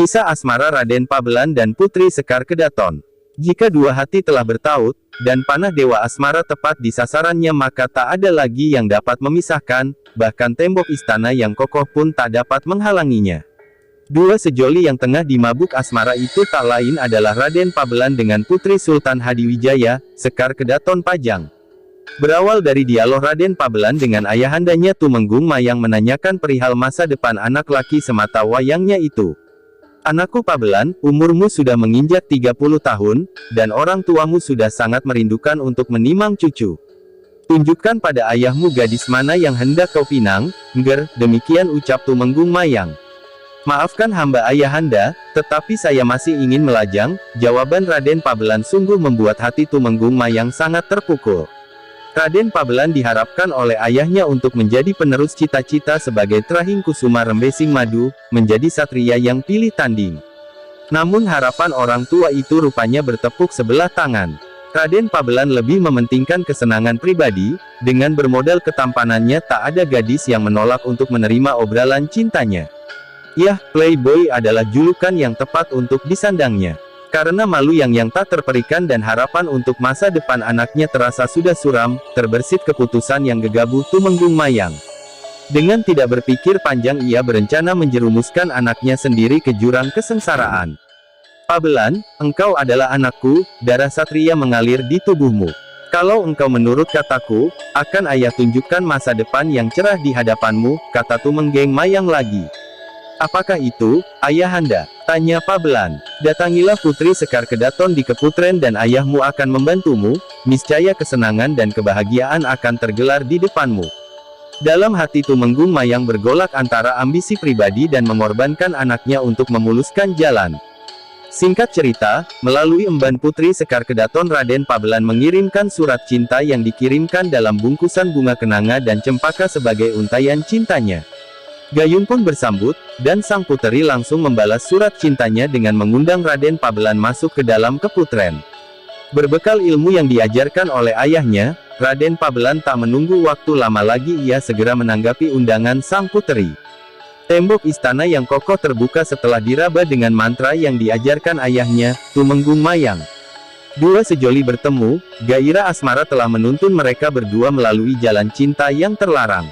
Kisah asmara Raden Pabelan dan Putri Sekar Kedaton. Jika dua hati telah bertaut, dan panah Dewa Asmara tepat di sasarannya, maka tak ada lagi yang dapat memisahkan, bahkan tembok istana yang kokoh pun tak dapat menghalanginya. Dua sejoli yang tengah dimabuk asmara itu tak lain adalah Raden Pabelan dengan Putri Sultan Hadiwijaya, Sekar Kedaton Pajang. Berawal dari dialog Raden Pabelan dengan ayahandanya Tumenggung Mayang menanyakan perihal masa depan anak laki semata wayangnya itu. "Anakku Pabelan, umurmu sudah menginjak 30 tahun, dan orang tuamu sudah sangat merindukan untuk menimang cucu. Tunjukkan pada ayahmu gadis mana yang hendak kau pinang." "Nger," demikian ucap Tumenggung Mayang. "Maafkan hamba ayahanda, tetapi saya masih ingin melajang." Jawaban Raden Pabelan sungguh membuat hati Tumenggung Mayang sangat terpukul. Raden Pabelan diharapkan oleh ayahnya untuk menjadi penerus cita-cita sebagai Trahing Kusuma Rembesing Madu, menjadi satria yang pilih tanding. Namun harapan orang tua itu rupanya bertepuk sebelah tangan. Raden Pabelan lebih mementingkan kesenangan pribadi, dengan bermodal ketampanannya tak ada gadis yang menolak untuk menerima obrolan cintanya. Yah, playboy adalah julukan yang tepat untuk disandangnya. Karena malu yang tak terperikan dan harapan untuk masa depan anaknya terasa sudah suram, terbersit keputusan yang gegabah Tumenggung Mayang. Dengan tidak berpikir panjang ia berencana menjerumuskan anaknya sendiri ke jurang kesengsaraan. "Pabelan, engkau adalah anakku, darah satria mengalir di tubuhmu. Kalau engkau menurut kataku, akan ayah tunjukkan masa depan yang cerah di hadapanmu," kata Tumenggung Mayang lagi. "Apakah itu, ayahanda?" tanya Pabelan. "Datangilah Putri Sekar Kedaton di Keputren dan ayahmu akan membantumu, niscaya kesenangan dan kebahagiaan akan tergelar di depanmu." Dalam hati Tumenggung Mayang bergolak antara ambisi pribadi dan mengorbankan anaknya untuk memuluskan jalan. Singkat cerita, melalui emban Putri Sekar Kedaton Raden Pabelan mengirimkan surat cinta yang dikirimkan dalam bungkusan bunga kenanga dan cempaka sebagai untaian cintanya. Gayung pun bersambut, dan sang puteri langsung membalas surat cintanya dengan mengundang Raden Pabelan masuk ke dalam Keputren. Berbekal ilmu yang diajarkan oleh ayahnya, Raden Pabelan tak menunggu waktu lama lagi, ia segera menanggapi undangan sang puteri. Tembok istana yang kokoh terbuka setelah diraba dengan mantra yang diajarkan ayahnya, Tumenggung Mayang. Dua sejoli bertemu, gairah asmara telah menuntun mereka berdua melalui jalan cinta yang terlarang.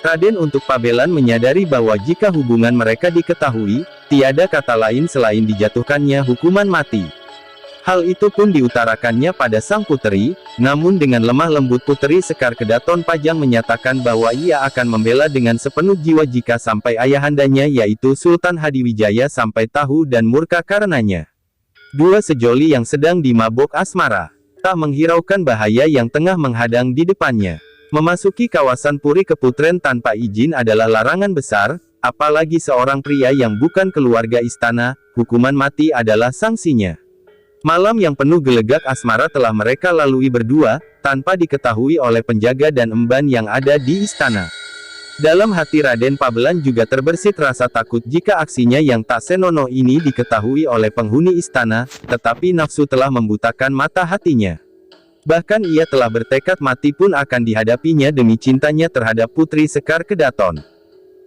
Raden untuk Pabelan menyadari bahwa jika hubungan mereka diketahui, tiada kata lain selain dijatuhkannya hukuman mati. Hal itu pun diutarakannya pada sang puteri, namun dengan lemah lembut Putri Sekar Kedaton Pajang menyatakan bahwa ia akan membela dengan sepenuh jiwa jika sampai ayahandanya yaitu Sultan Hadiwijaya sampai tahu dan murka karenanya. Dua sejoli yang sedang dimabok asmara, tak menghiraukan bahaya yang tengah menghadang di depannya. Memasuki kawasan Puri Keputren tanpa izin adalah larangan besar, apalagi seorang pria yang bukan keluarga istana, hukuman mati adalah sanksinya. Malam yang penuh gelegak asmara telah mereka lalui berdua, tanpa diketahui oleh penjaga dan emban yang ada di istana. Dalam hati Raden Pabelan juga terbersit rasa takut jika aksinya yang tak senonoh ini diketahui oleh penghuni istana, tetapi nafsu telah membutakan mata hatinya. Bahkan ia telah bertekad mati pun akan dihadapinya demi cintanya terhadap Putri Sekar Kedaton.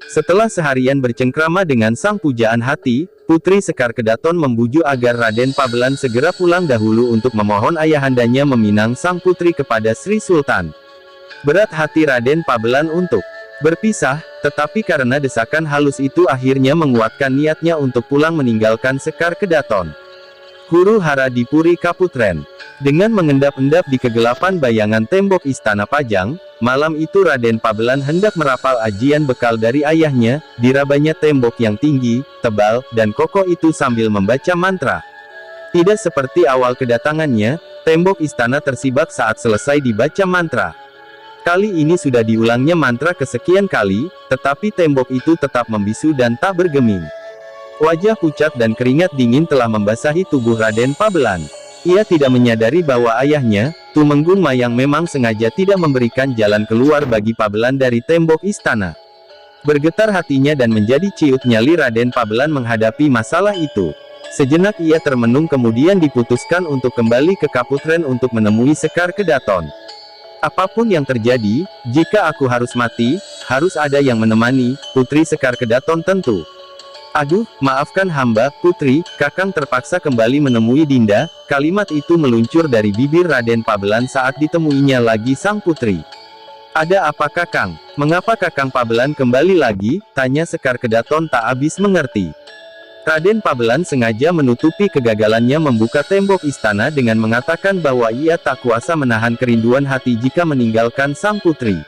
Setelah seharian bercengkrama dengan sang pujaan hati, Putri Sekar Kedaton membujuk agar Raden Pabelan segera pulang dahulu untuk memohon ayahandanya meminang sang putri kepada Sri Sultan. Berat hati Raden Pabelan untuk berpisah, tetapi karena desakan halus itu akhirnya menguatkan niatnya untuk pulang meninggalkan Sekar Kedaton. Huru hara di Puri Kaputren. Dengan mengendap-endap di kegelapan bayangan tembok istana Pajang, malam itu Raden Pabelan hendak merapal ajian bekal dari ayahnya. Dirabanya tembok yang tinggi, tebal, dan kokoh itu sambil membaca mantra. Tidak seperti awal kedatangannya, tembok istana tersibak saat selesai dibaca mantra. Kali ini sudah diulangnya mantra kesekian kali, tetapi tembok itu tetap membisu dan tak bergeming. Wajah pucat dan keringat dingin telah membasahi tubuh Raden Pabelan. Ia tidak menyadari bahwa ayahnya, Tumenggung Mayang memang sengaja tidak memberikan jalan keluar bagi Pabelan dari tembok istana. Bergetar hatinya dan menjadi ciut nyali Raden Pabelan menghadapi masalah itu. Sejenak ia termenung kemudian diputuskan untuk kembali ke Kaputren untuk menemui Sekar Kedaton. "Apapun yang terjadi, jika aku harus mati, harus ada yang menemani, Putri Sekar Kedaton tentu. "Aduh, maafkan hamba, Putri," Kakang terpaksa kembali menemui Dinda. Kalimat itu meluncur dari bibir Raden Pabelan saat ditemuinya lagi sang putri. "Ada apa Kakang? Mengapa Kakang Pabelan kembali lagi?" tanya Sekar Kedaton tak habis mengerti. Raden Pabelan sengaja menutupi kegagalannya membuka tembok istana dengan mengatakan bahwa ia tak kuasa menahan kerinduan hati jika meninggalkan sang putri.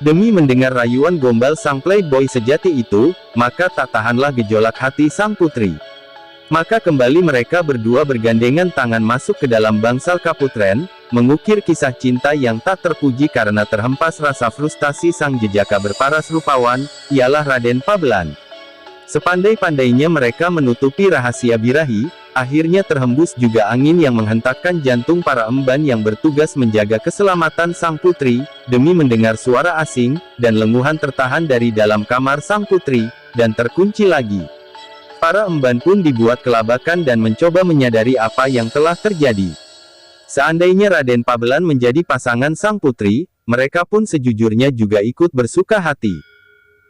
Demi mendengar rayuan gombal sang playboy sejati itu, maka tak tahanlah gejolak hati sang putri. Maka kembali mereka berdua bergandengan tangan masuk ke dalam bangsal kaputren, mengukir kisah cinta yang tak terpuji karena terhempas rasa frustasi sang jejaka berparas rupawan, ialah Raden Pabelan. Sepandai-pandainya mereka menutupi rahasia birahi, akhirnya terhembus juga angin yang menghentakkan jantung para emban yang bertugas menjaga keselamatan sang putri, demi mendengar suara asing, dan lenguhan tertahan dari dalam kamar sang putri, dan terkunci lagi. Para emban pun dibuat kelabakan dan mencoba menyadari apa yang telah terjadi. Seandainya Raden Pabelan menjadi pasangan sang putri, mereka pun sejujurnya juga ikut bersuka hati.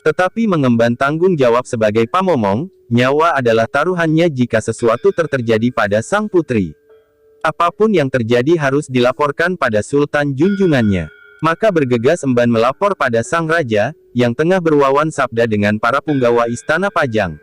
Tetapi mengemban tanggung jawab sebagai pamomong, nyawa adalah taruhannya jika sesuatu terjadi pada sang putri. Apapun yang terjadi harus dilaporkan pada Sultan junjungannya. Maka bergegas emban melapor pada sang raja, yang tengah berwawan sabda dengan para punggawa istana Pajang.